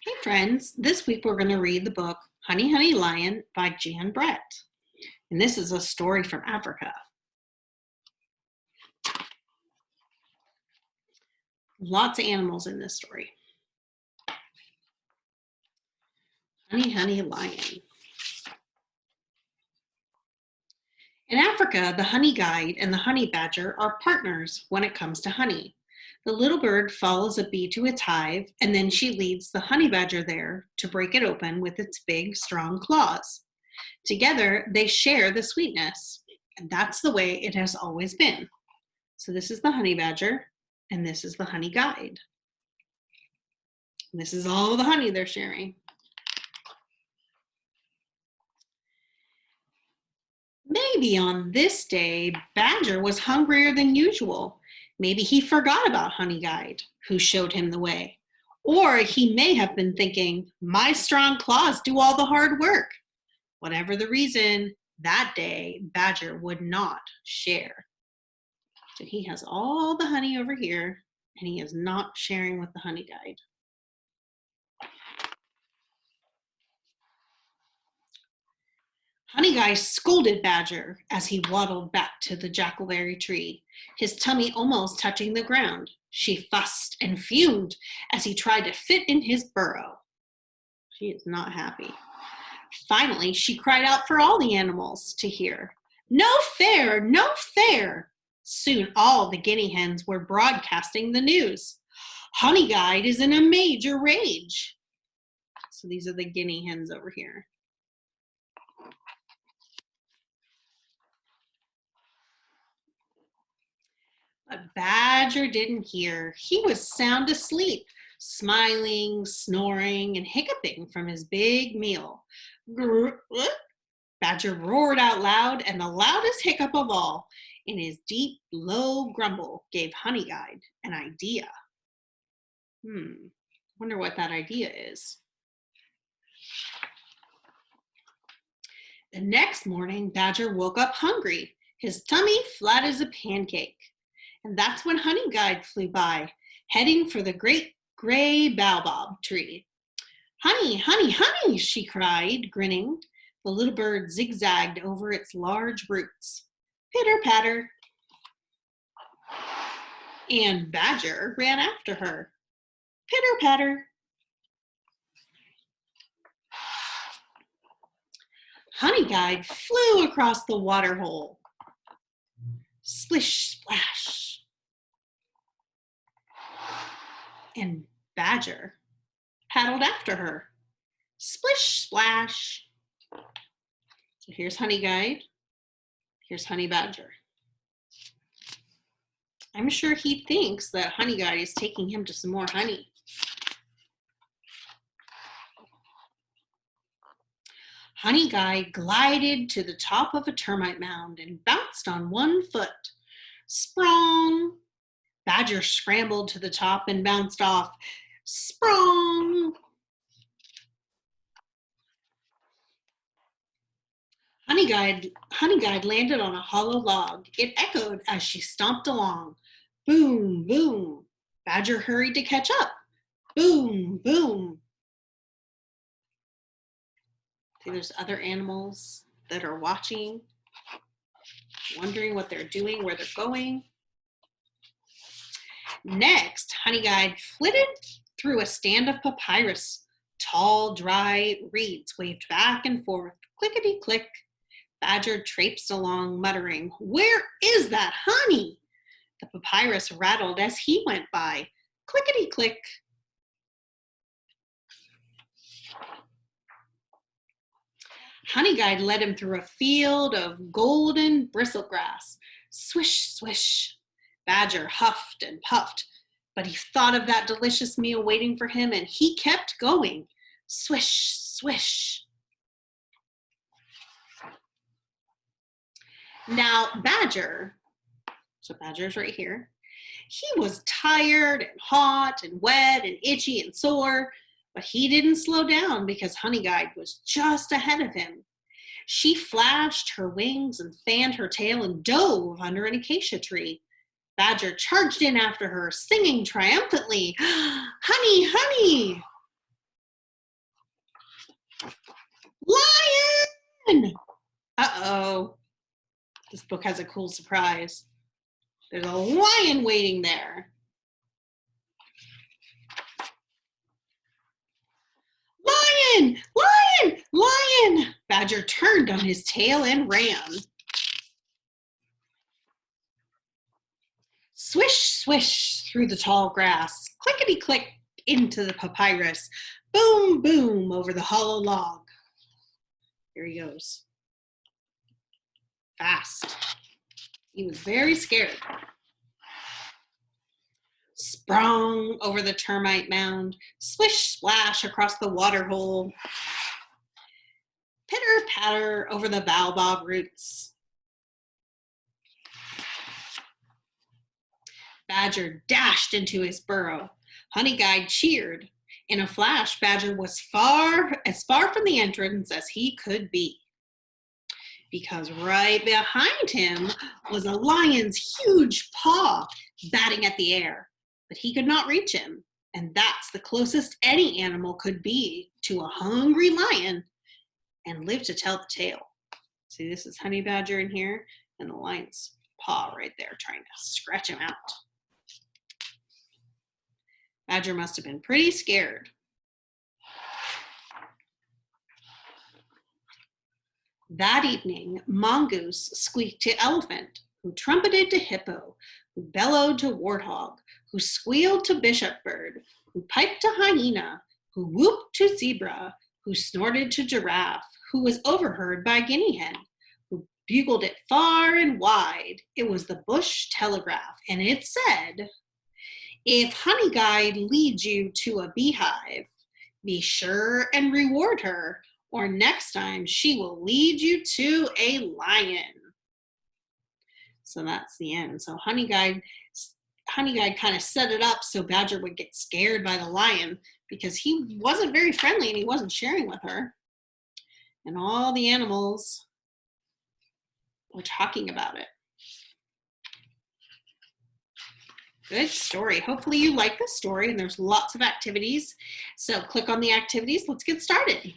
Hey friends, this week we're going to read the book Honey, Honey Lion by Jan Brett. And this is a story from Africa. Lots of animals in this story. Honey, Honey Lion. In Africa, the honey guide and the honey badger are partners when it comes to honey. The little bird follows a bee to its hive, and then she leads the honey badger there to break it open with its big, strong claws. Together, they share the sweetness, and that's the way it has always been. So this is the honey badger, and this is the honey guide. And this is all the honey they're sharing. Maybe on this day, Badger was hungrier than usual. Maybe he forgot about Honey Guide, who showed him the way. Or he may have been thinking, my strong claws do all the hard work. Whatever the reason, that day, Badger would not share. So he has all the honey over here, and he is not sharing with the honey guide. Honey Guy scolded Badger as he waddled back to the jackleberry tree, his tummy almost touching the ground. She fussed and fumed as he tried to fit in his burrow. She is not happy. Finally, she cried out for all the animals to hear. No fair, no fair! Soon all the guinea hens were broadcasting the news. Honey Guide is in a major rage. So these are the guinea hens over here. But Badger didn't hear. He was sound asleep, smiling, snoring, and hiccuping from his big meal. Badger roared out loud, and the loudest hiccup of all, in his deep, low grumble, gave Honey Guide an idea. Wonder what that idea is. The next morning, Badger woke up hungry, his tummy flat as a pancake. And that's when Honey Guide flew by, heading for the great gray baobab tree. Honey, honey, honey, she cried, grinning. The little bird zigzagged over its large roots. Pitter patter. And Badger ran after her. Pitter patter. Honey Guide flew across the water hole. Splish, splash. And Badger paddled after her. Splish, splash. So here's Honey Guide. Here's Honey Badger. I'm sure he thinks that Honey Guide is taking him to some more honey. Honey Guide glided to the top of a termite mound and bounced on one foot. Sprong! Badger scrambled to the top and bounced off. Sprong! Honey Guide landed on a hollow log. It echoed as she stomped along. Boom, boom. Badger hurried to catch up. Boom, boom. See, there's other animals that are watching, wondering what they're doing, where they're going. Next, Honey Guide flitted through a stand of papyrus. Tall, dry reeds waved back and forth. Clickety-click. Badger traipsed along, muttering, "Where is that honey?" The papyrus rattled as he went by. Clickety-click. Honey Guide led him through a field of golden bristlegrass. Swish, swish. Badger huffed and puffed, but he thought of that delicious meal waiting for him, and he kept going. Swish, swish. Now, Badger, so Badger's right here, he was tired and hot and wet and itchy and sore, but he didn't slow down because Honey Guide was just ahead of him. She flashed her wings and fanned her tail and dove under an acacia tree. Badger charged in after her, singing triumphantly, "Honey, honey!" Lion! Uh-oh. This book has a cool surprise. There's a lion waiting there. Lion! Lion! Lion! Badger turned on his tail and ran. Swish, swish through the tall grass, clickety-click into the papyrus, boom, boom over the hollow log. Here he goes. Fast. He was very scared. Sprung over the termite mound, splish, splash across the water hole, pitter, patter over the baobab roots. Badger dashed into his burrow. Honey Guide cheered. In a flash, Badger was as far from the entrance as he could be, because right behind him was a lion's huge paw batting at the air, but he could not reach him, and that's the closest any animal could be to a hungry lion and live to tell the tale. See, this is Honey Badger in here, and the lion's paw right there trying to scratch him out. Badger must have been pretty scared. That evening, Mongoose squeaked to Elephant, who trumpeted to Hippo, who bellowed to Warthog, who squealed to Bishop Bird, who piped to Hyena, who whooped to Zebra, who snorted to Giraffe, who was overheard by Guinea Hen, who bugled it far and wide. It was the Bush Telegraph, and it said, "If Honey Guide leads you to a beehive, be sure and reward her, or next time she will lead you to a lion." So that's the end. So Honey Guide kind of set it up so Badger would get scared by the lion, because he wasn't very friendly and he wasn't sharing with her. And all the animals were talking about it. Good story. Hopefully you like this story, and there's lots of activities. So click on the activities. Let's get started.